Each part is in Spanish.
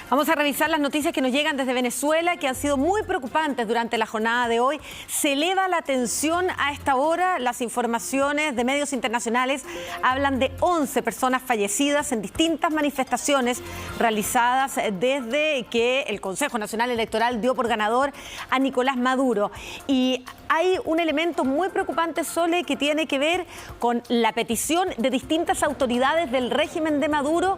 Vamos a revisar las noticias que nos llegan desde Venezuela, que han sido muy preocupantes durante la jornada de hoy. Se eleva la tensión a esta hora. Las informaciones de medios internacionales hablan de 11 personas fallecidas en distintas manifestaciones realizadas desde que el Consejo Nacional Electoral dio por ganador a Nicolás Maduro. Y hay un elemento muy preocupante, Sole, que tiene que ver con la petición de distintas autoridades del régimen de Maduro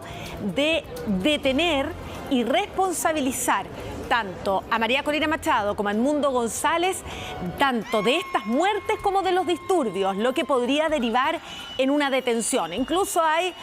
de detener y responsabilizar tanto a María Corina Machado como a Edmundo González, tanto de estas muertes como de los disturbios, lo que podría derivar en una detención. Incluso hay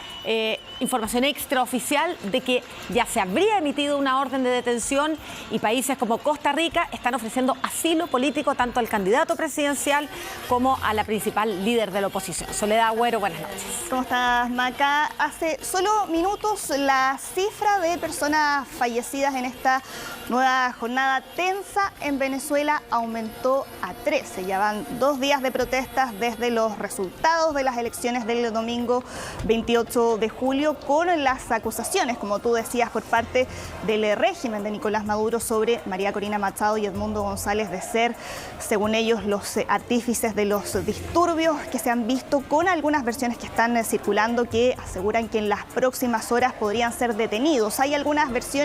información extraoficial de que ya se habría emitido una orden de detención y países como Costa Rica están ofreciendo asilo político tanto al candidato presidencial como a la principal líder de la oposición. Soledad Agüero, buenas noches. ¿Cómo estás, Maca? Hace solo minutos la cifra de personas fallecidas en esta nueva jornada tensa en Venezuela aumentó a 13. Ya van 2 días de protestas desde los resultados de las elecciones del domingo 28 de julio con las acusaciones, como tú decías, por parte del régimen de Nicolás Maduro sobre María Corina Machado y Edmundo González de ser, según ellos, los artífices de los disturbios que se han visto, con algunas versiones que están circulando que aseguran que en las próximas horas podrían ser detenidos. Hay algunas versiones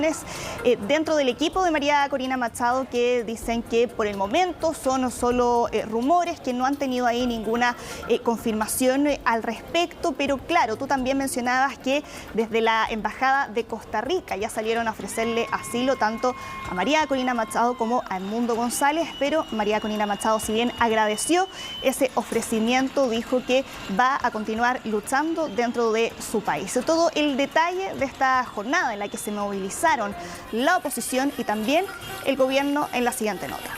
dentro del equipo de María Corina Machado que dicen que por el momento son solo rumores, que no han tenido ahí ninguna confirmación al respecto, pero claro, tú también mencionabas que desde la Embajada de Costa Rica ya salieron a ofrecerle asilo tanto a María Corina Machado como a Edmundo González, pero María Corina Machado, si bien agradeció ese ofrecimiento, dijo que va a continuar luchando dentro de su país. Todo el detalle de esta jornada en la que se movilizaron la oposición y también el gobierno en la siguiente nota.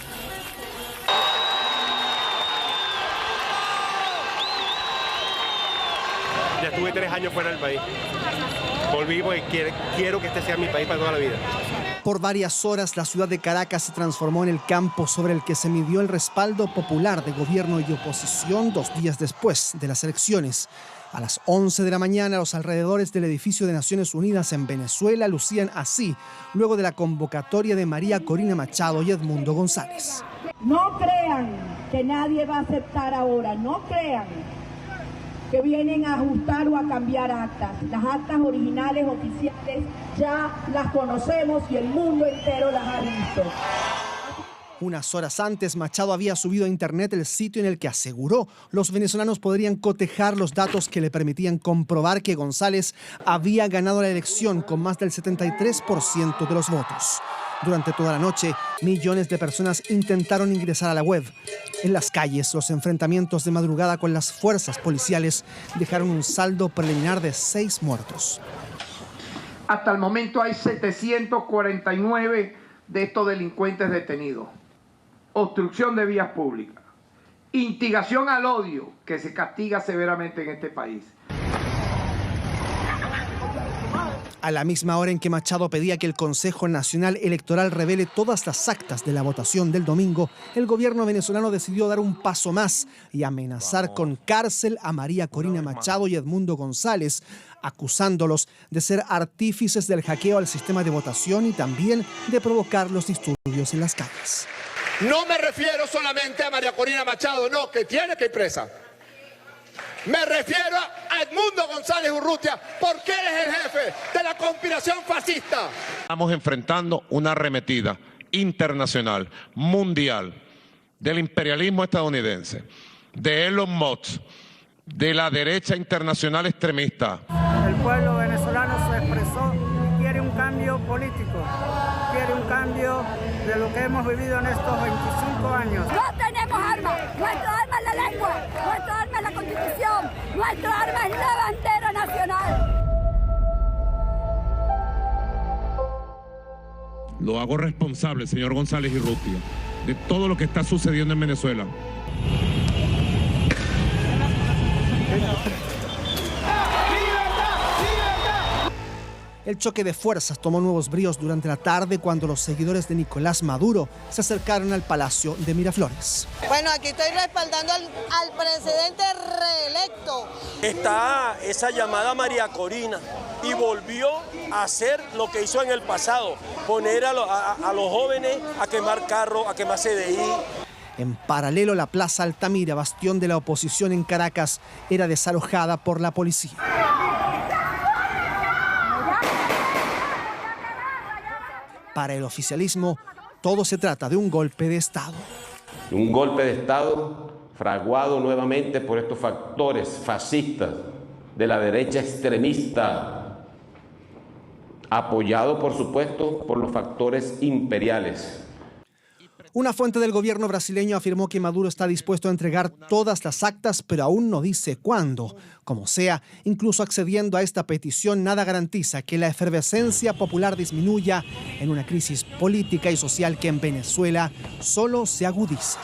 Ya estuve 3 años fuera del país. Volví porque quiero que este sea mi país para toda la vida. Por varias horas, la ciudad de Caracas se transformó en el campo sobre el que se midió el respaldo popular de gobierno y oposición 2 días después de las elecciones. A las 11 de la mañana, los alrededores del edificio de Naciones Unidas en Venezuela lucían así, luego de la convocatoria de María Corina Machado y Edmundo González. No crean que nadie va a aceptar ahora, no crean que vienen a ajustar o a cambiar actas. Las actas originales oficiales ya las conocemos y el mundo entero las ha visto. Unas horas antes, Machado había subido a internet el sitio en el que aseguró los venezolanos podrían cotejar los datos que le permitían comprobar que González había ganado la elección con más del 73% de los votos. Durante toda la noche, millones de personas intentaron ingresar a la web. En las calles, los enfrentamientos de madrugada con las fuerzas policiales dejaron un saldo preliminar de 6 muertos. Hasta el momento hay 749 de estos delincuentes detenidos. Obstrucción de vías públicas, instigación al odio, que se castiga severamente en este país. A la misma hora en que Machado pedía que el Consejo Nacional Electoral revele todas las actas de la votación del domingo, el gobierno venezolano decidió dar un paso más y amenazar con cárcel a María Corina Machado y Edmundo González, acusándolos de ser artífices del hackeo al sistema de votación y también de provocar los disturbios en las calles. No me refiero solamente a María Corina Machado, no, que tiene que ir presa. Me refiero a Edmundo González Urrutia, porque él es el jefe de la conspiración fascista. Estamos enfrentando una arremetida internacional, mundial, del imperialismo estadounidense, de Elon Musk, de la derecha internacional extremista. El pueblo venezolano se expresó y quiere un cambio político, quiere un cambio de lo que hemos vivido en estos 25 años. No tenemos armas, nuestra arma es la lengua, nuestra arma es la Constitución, nuestra arma es la bandera nacional. Lo hago responsable, señor González Urrutia, de todo lo que está sucediendo en Venezuela. El choque de fuerzas tomó nuevos bríos durante la tarde cuando los seguidores de Nicolás Maduro se acercaron al Palacio de Miraflores. Bueno, aquí estoy respaldando al presidente reelecto. Está esa llamada María Corina y volvió a hacer lo que hizo en el pasado, poner a los jóvenes a quemar carros, a quemar CDI. En paralelo, la Plaza Altamira, bastión de la oposición en Caracas, era desalojada por la policía. Para el oficialismo, todo se trata de un golpe de Estado. Un golpe de Estado fraguado nuevamente por estos factores fascistas de la derecha extremista, apoyado, por supuesto, por los factores imperiales. Una fuente del gobierno brasileño afirmó que Maduro está dispuesto a entregar todas las actas, pero aún no dice cuándo. Como sea, incluso accediendo a esta petición, nada garantiza que la efervescencia popular disminuya en una crisis política y social que en Venezuela solo se agudiza.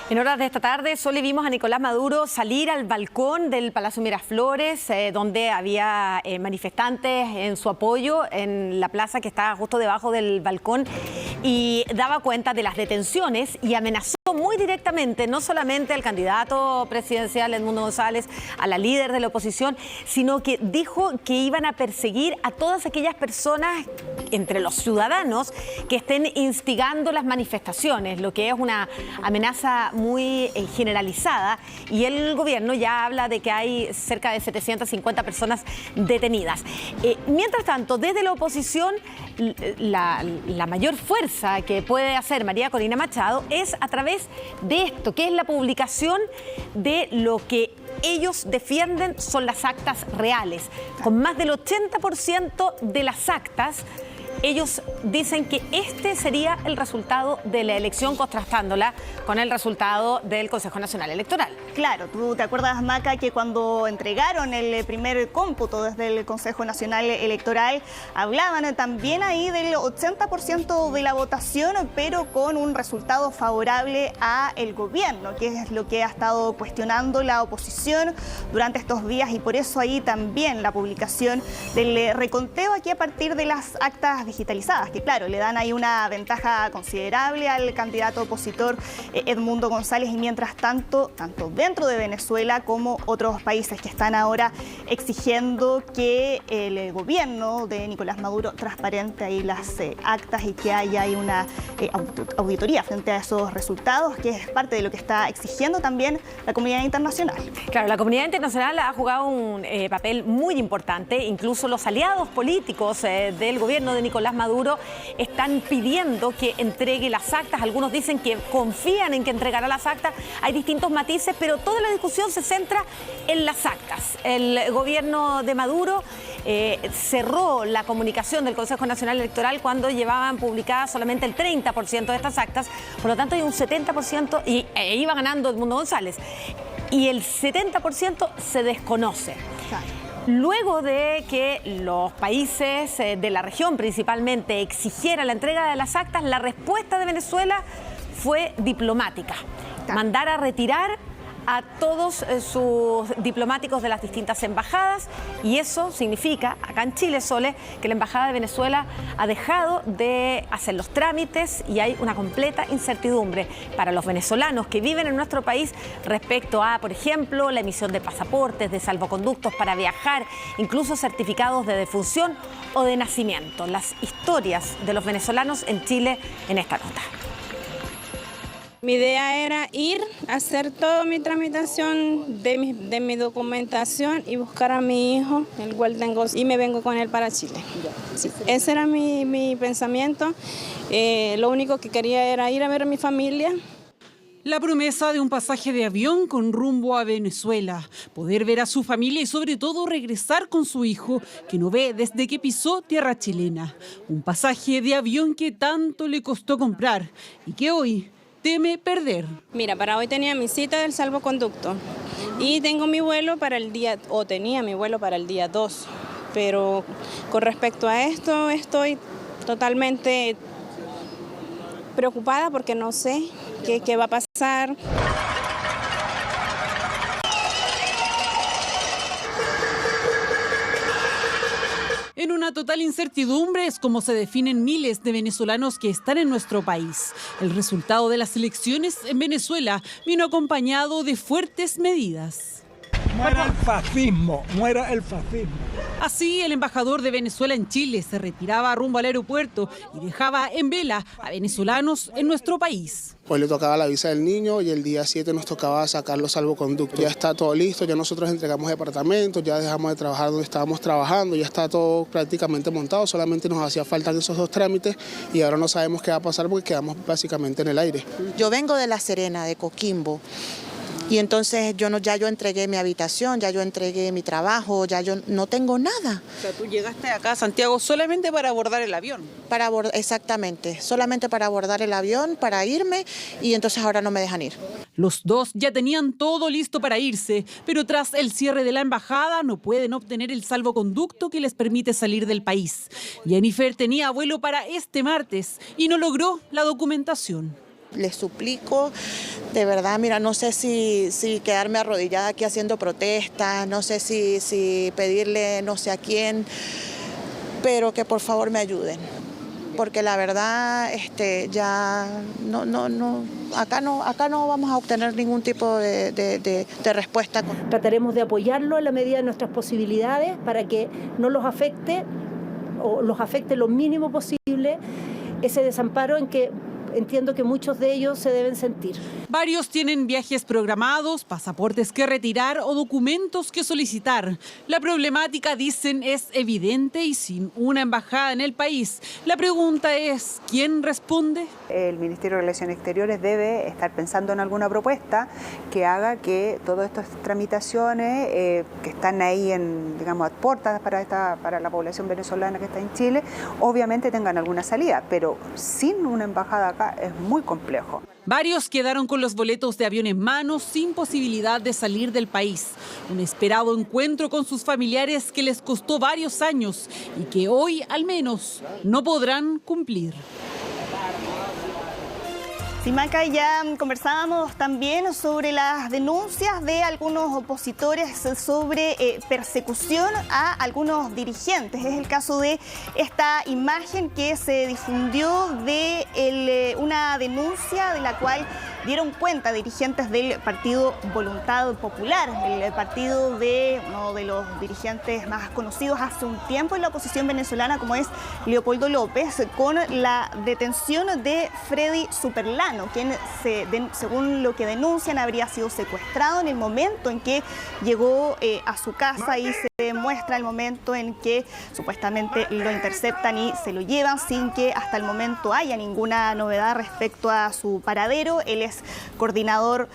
En horas de esta tarde solo vimos a Nicolás Maduro salir al balcón del Palacio Miraflores, donde había manifestantes en su apoyo en la plaza que está justo debajo del balcón, y daba cuenta de las detenciones y amenazó muy directamente no solamente al candidato presidencial Edmundo González, a la líder de la oposición, sino que dijo que iban a perseguir a todas aquellas personas entre los ciudadanos que estén instigando las manifestaciones, lo que es una amenaza muy generalizada, y el gobierno ya habla de que hay cerca de 750 personas detenidas. Mientras tanto, desde la oposición, la mayor fuerza que puede hacer María Corina Machado es a través de esto, que es la publicación de lo que ellos defienden son las actas reales. Con más del 80% de las actas, ellos dicen que este sería el resultado de la elección, contrastándola con el resultado del Consejo Nacional Electoral. Claro, tú te acuerdas, Maca, que cuando entregaron el primer cómputo desde el Consejo Nacional Electoral, hablaban también ahí del 80% de la votación, pero con un resultado favorable a el gobierno, que es lo que ha estado cuestionando la oposición durante estos días, y por eso ahí también la publicación del reconteo aquí a partir de las actas digitalizadas, que claro, le dan ahí una ventaja considerable al candidato opositor Edmundo González, y mientras tanto, tanto dentro de Venezuela como otros países que están ahora exigiendo que el gobierno de Nicolás Maduro transparente ahí las actas y que haya ahí una auditoría frente a esos resultados, que es parte de lo que está exigiendo también la comunidad internacional. Claro, la comunidad internacional ha jugado un papel muy importante, incluso los aliados políticos del gobierno de Nicolás Maduro están pidiendo que entregue las actas. Algunos dicen que confían en que entregará las actas. Hay distintos matices, pero toda la discusión se centra en las actas. El gobierno de Maduro cerró la comunicación del Consejo Nacional Electoral cuando llevaban publicadas solamente el 30% de estas actas. Por lo tanto, hay un 70% y iba ganando Edmundo González. Y el 70% se desconoce. Claro. Luego de que los países de la región principalmente exigieran la entrega de las actas, la respuesta de Venezuela fue diplomática. Mandar a retirar a todos sus diplomáticos de las distintas embajadas, y eso significa, acá en Chile, Sole, que la Embajada de Venezuela ha dejado de hacer los trámites y hay una completa incertidumbre para los venezolanos que viven en nuestro país respecto a, por ejemplo, la emisión de pasaportes, de salvoconductos para viajar, incluso certificados de defunción o de nacimiento. Las historias de los venezolanos en Chile en esta nota. Mi idea era ir a hacer toda mi tramitación de mi documentación y buscar a mi hijo, el cual tengo, y me vengo con él para Chile. Sí, ese era mi pensamiento. Lo único que quería era ir a ver a mi familia. La promesa de un pasaje de avión con rumbo a Venezuela, poder ver a su familia y sobre todo regresar con su hijo, que no ve desde que pisó tierra chilena. Un pasaje de avión que tanto le costó comprar y que hoy teme perder. Mira, para hoy tenía mi cita del salvoconducto y tengo mi vuelo para el día, o tenía mi vuelo para el día 2, pero con respecto a esto estoy totalmente preocupada porque no sé qué va a pasar. En una total incertidumbre es como se definen miles de venezolanos que están en nuestro país. El resultado de las elecciones en Venezuela vino acompañado de fuertes medidas. Muera el fascismo, muera el fascismo. Así, el embajador de Venezuela en Chile se retiraba rumbo al aeropuerto y dejaba en vela a venezolanos en nuestro país. Hoy le tocaba la visa del niño y el día 7 nos tocaba sacar los salvoconductos. Ya está todo listo, ya nosotros entregamos departamentos, ya dejamos de trabajar donde estábamos trabajando, ya está todo prácticamente montado, solamente nos hacía falta esos 2 trámites y ahora no sabemos qué va a pasar porque quedamos básicamente en el aire. Yo vengo de La Serena, de Coquimbo. Y entonces ya yo entregué mi habitación, ya yo entregué mi trabajo, ya yo no tengo nada. O sea, tú llegaste acá a Santiago solamente para abordar el avión. Exactamente, solamente para abordar el avión, para irme y entonces ahora no me dejan ir. Los dos ya tenían todo listo para irse, pero tras el cierre de la embajada no pueden obtener el salvoconducto que les permite salir del país. Jennifer tenía vuelo para este martes y no logró la documentación. Les suplico, de verdad, mira, no sé si quedarme arrodillada aquí haciendo protestas, no sé si pedirle no sé a quién, pero que por favor me ayuden. Porque la verdad ya acá no vamos a obtener ningún tipo de respuesta. Trataremos de apoyarlo en la medida de nuestras posibilidades para que no los afecte o los afecte lo mínimo posible ese desamparo en que entiendo que muchos de ellos se deben sentir. Varios tienen viajes programados, pasaportes que retirar o documentos que solicitar. La problemática, dicen, es evidente y sin una embajada en el país. La pregunta es, ¿quién responde? El Ministerio de Relaciones Exteriores debe estar pensando en alguna propuesta que haga que todas estas tramitaciones que están ahí digamos, a puertas para la población venezolana que está en Chile, obviamente tengan alguna salida, pero sin una embajada acá es muy complejo. Varios quedaron con los boletos de avión en mano sin posibilidad de salir del país. Un esperado encuentro con sus familiares que les costó varios años y que hoy, al menos, no podrán cumplir. Simaca, ya conversábamos también sobre las denuncias de algunos opositores sobre persecución a algunos dirigentes. Es el caso de esta imagen que se difundió de una denuncia de la cual dieron cuenta dirigentes del Partido Voluntad Popular, el partido de uno de los dirigentes más conocidos hace un tiempo en la oposición venezolana, como es Leopoldo López, con la detención de Freddy Superlano, quien según lo que denuncian habría sido secuestrado en el momento en que llegó a su casa y se demuestra el momento en que supuestamente lo interceptan y se lo llevan sin que hasta el momento haya ninguna novedad respecto a su paradero. Él es coordinador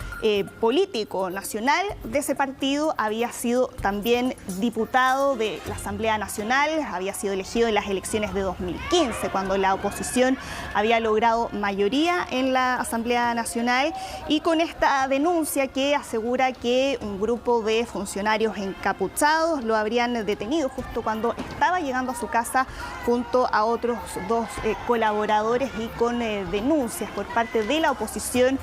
político nacional de ese partido, había sido también diputado de la Asamblea Nacional, había sido elegido en las elecciones de 2015, cuando la oposición había logrado mayoría en la Asamblea Nacional, y con esta denuncia que asegura que un grupo de funcionarios encapuchados lo habrían detenido justo cuando estaba llegando a su casa junto a otros 2 colaboradores, y con denuncias por parte de la oposición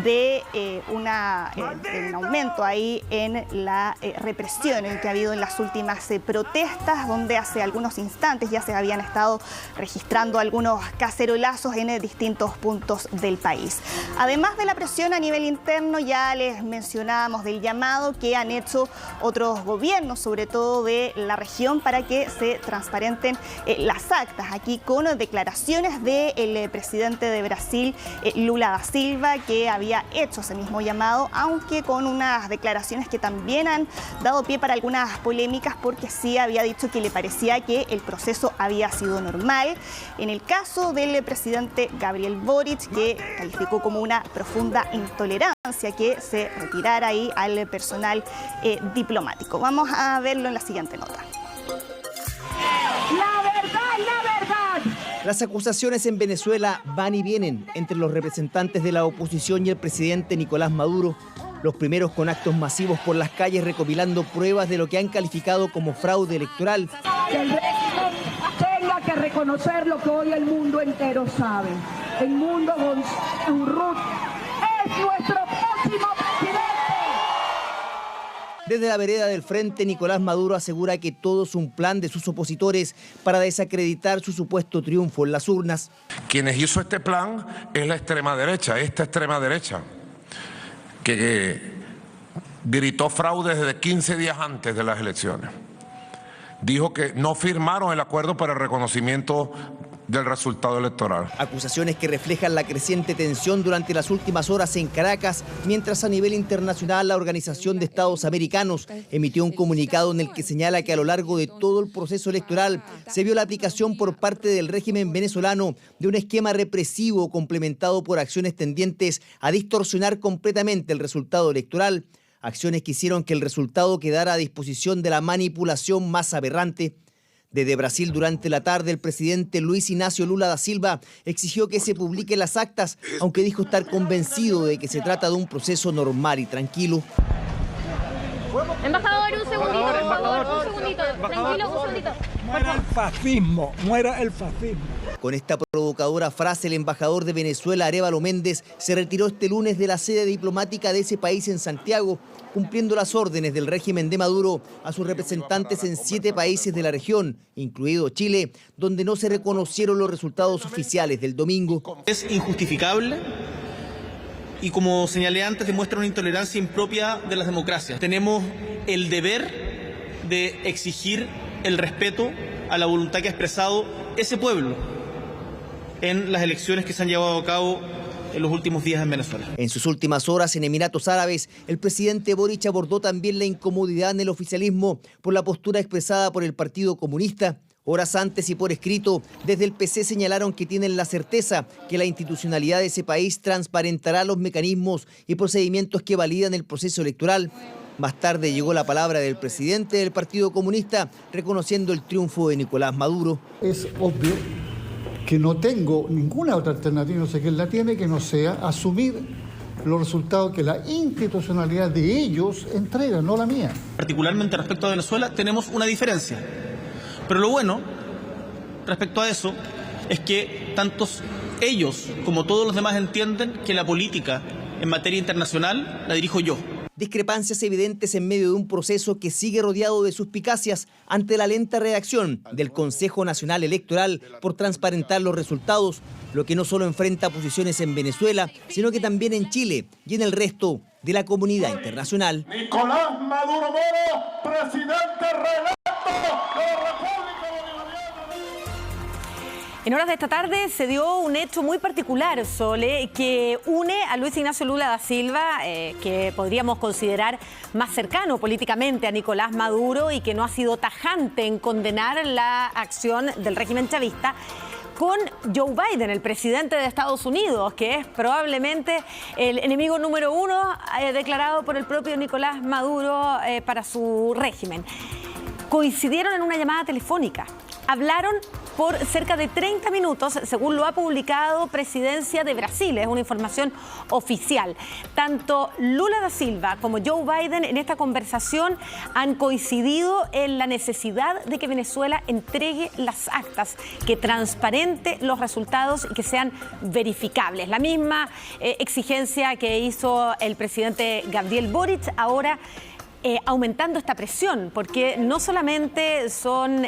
de un aumento ahí en la represión que ha habido en las últimas protestas, donde hace algunos instantes ya se habían estado registrando algunos cacerolazos en distintos puntos del país. Además de la presión a nivel interno, ya les mencionábamos del llamado que han hecho otros gobiernos, sobre todo de la región, para que se transparenten las actas, aquí con declaraciones del presidente de Brasil, Lula da Silva, que había hecho ese mismo llamado, aunque con unas declaraciones que también han dado pie para algunas polémicas, porque sí había dicho que le parecía que el proceso había sido normal. En el caso del presidente Gabriel Boric, que calificó como una profunda intolerancia que se retirara ahí al personal diplomático. Vamos a verlo en la siguiente nota. La verdad. Las acusaciones en Venezuela van y vienen entre los representantes de la oposición y el presidente Nicolás Maduro, los primeros con actos masivos por las calles recopilando pruebas de lo que han calificado como fraude electoral. Que el régimen tenga que reconocer lo que hoy el mundo entero sabe. El mundo González Urrutia es nuestro próximo presidente. Desde la vereda del frente, Nicolás Maduro asegura que todo es un plan de sus opositores para desacreditar su supuesto triunfo en las urnas. Quienes hizo este plan es la extrema derecha, esta extrema derecha, que gritó fraude desde 15 días antes de las elecciones. Dijo que no firmaron el acuerdo para el reconocimiento del resultado electoral. Acusaciones que reflejan la creciente tensión durante las últimas horas en Caracas, mientras a nivel internacional la Organización de Estados Americanos emitió un comunicado en el que señala que a lo largo de todo el proceso electoral se vio la aplicación por parte del régimen venezolano de un esquema represivo complementado por acciones tendientes a distorsionar completamente el resultado electoral, acciones que hicieron que el resultado quedara a disposición de la manipulación más aberrante. Desde Brasil, durante la tarde, el presidente Luis Inácio Lula da Silva exigió que se publiquen las actas, aunque dijo estar convencido de que se trata de un proceso normal y tranquilo. Embajador, un segundito, por favor, un segundito. Tranquilo, un segundito. Muera el fascismo, muera el fascismo. Con esta provocadora frase, el embajador de Venezuela, Arévalo Méndez, se retiró este lunes de la sede diplomática de ese país en Santiago, cumpliendo las órdenes del régimen de Maduro a sus representantes en 7 países de la región, incluido Chile, donde no se reconocieron los resultados oficiales del domingo. Es injustificable y, como señalé antes, demuestra una intolerancia impropia de las democracias. Tenemos el deber de exigir el respeto a la voluntad que ha expresado ese pueblo en las elecciones que se han llevado a cabo en los últimos días en Venezuela. En sus últimas horas en Emiratos Árabes, el presidente Boric abordó también la incomodidad en el oficialismo por la postura expresada por el Partido Comunista. Horas antes y por escrito, desde el PC señalaron que tienen la certeza que la institucionalidad de ese país transparentará los mecanismos y procedimientos que validan el proceso electoral. Más tarde llegó la palabra del presidente del Partido Comunista, reconociendo el triunfo de Nicolás Maduro. Es obvio que no tengo ninguna otra alternativa, no sé quién la tiene, que no sea asumir los resultados que la institucionalidad de ellos entrega, no la mía. Particularmente respecto a Venezuela tenemos una diferencia, pero lo bueno respecto a eso es que tantos ellos como todos los demás entienden que la política en materia internacional la dirijo yo. Discrepancias evidentes en medio de un proceso que sigue rodeado de suspicacias ante la lenta reacción del Consejo Nacional Electoral por transparentar los resultados, lo que no solo enfrenta posiciones en Venezuela, sino que también en Chile y en el resto de la comunidad internacional. Nicolás Maduro Moro, presidente reelecto de la República Bolivariana. En horas de esta tarde se dio un hecho muy particular, Sole, que une a Luis Ignacio Lula da Silva, que podríamos considerar más cercano políticamente a Nicolás Maduro y que no ha sido tajante en condenar la acción del régimen chavista, con Joe Biden, el presidente de Estados Unidos, que es probablemente el enemigo número 1 declarado por el propio Nicolás Maduro para su régimen. Coincidieron en una llamada telefónica. Hablaron por cerca de 30 minutos, según lo ha publicado Presidencia de Brasil. Es una información oficial. Tanto Lula da Silva como Joe Biden en esta conversación han coincidido en la necesidad de que Venezuela entregue las actas, que transparente los resultados y que sean verificables. La misma exigencia que hizo el presidente Gabriel Boric, ahora aumentando esta presión, porque no solamente son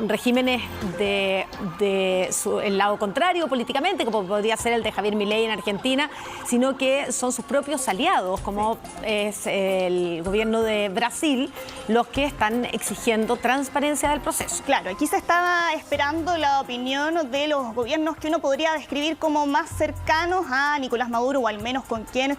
regímenes del lado contrario políticamente, como podría ser el de Javier Milei en Argentina, sino que son sus propios aliados, como es el gobierno de Brasil, los que están exigiendo transparencia del proceso. Claro, aquí se estaba esperando la opinión de los gobiernos que uno podría describir como más cercanos a Nicolás Maduro, o al menos con quien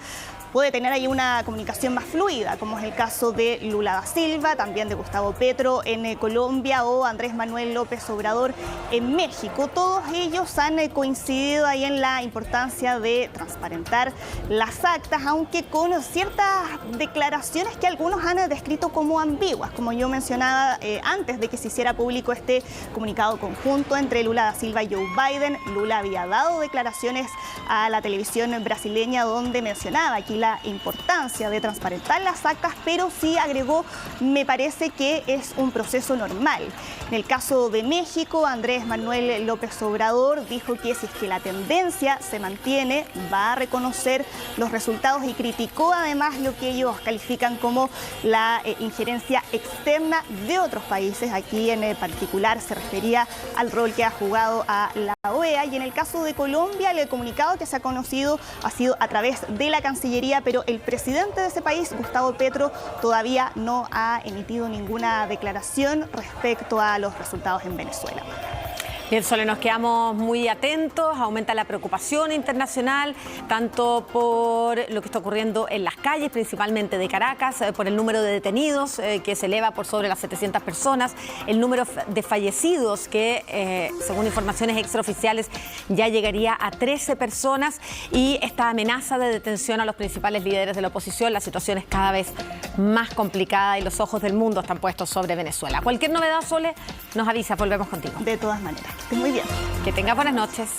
puede tener ahí una comunicación más fluida, como es el caso de Lula da Silva, también de Gustavo Petro en Colombia o Andrés Manuel López Obrador en México. Todos ellos han coincidido ahí en la importancia de transparentar las actas, aunque con ciertas declaraciones que algunos han descrito como ambiguas, como yo mencionaba antes de que se hiciera público este comunicado conjunto entre Lula da Silva y Joe Biden. Lula había dado declaraciones a la televisión brasileña donde mencionaba aquí la importancia de transparentar las actas, pero sí agregó, me parece que es un proceso normal. En el caso de México, Andrés Manuel López Obrador dijo que si es que la tendencia se mantiene, va a reconocer los resultados y criticó además lo que ellos califican como la injerencia externa de otros países. Aquí en particular se refería al rol que ha jugado a la OEA, y en el caso de Colombia el comunicado que se ha conocido ha sido a través de la Cancillería, pero el presidente de ese país, Gustavo Petro, todavía no ha emitido ninguna declaración respecto a los resultados en Venezuela. Bien, Sole, nos quedamos muy atentos. Aumenta la preocupación internacional, tanto por lo que está ocurriendo en las calles, principalmente de Caracas, por el número de detenidos que se eleva por sobre las 700 personas, el número de fallecidos que, según informaciones extraoficiales, ya llegaría a 13 personas, y esta amenaza de detención a los principales líderes de la oposición. La situación es cada vez más complicada y los ojos del mundo están puestos sobre Venezuela. Cualquier novedad, Sole, nos avisa, volvemos contigo. De todas maneras. Que estés muy bien. Que tenga buenas noches.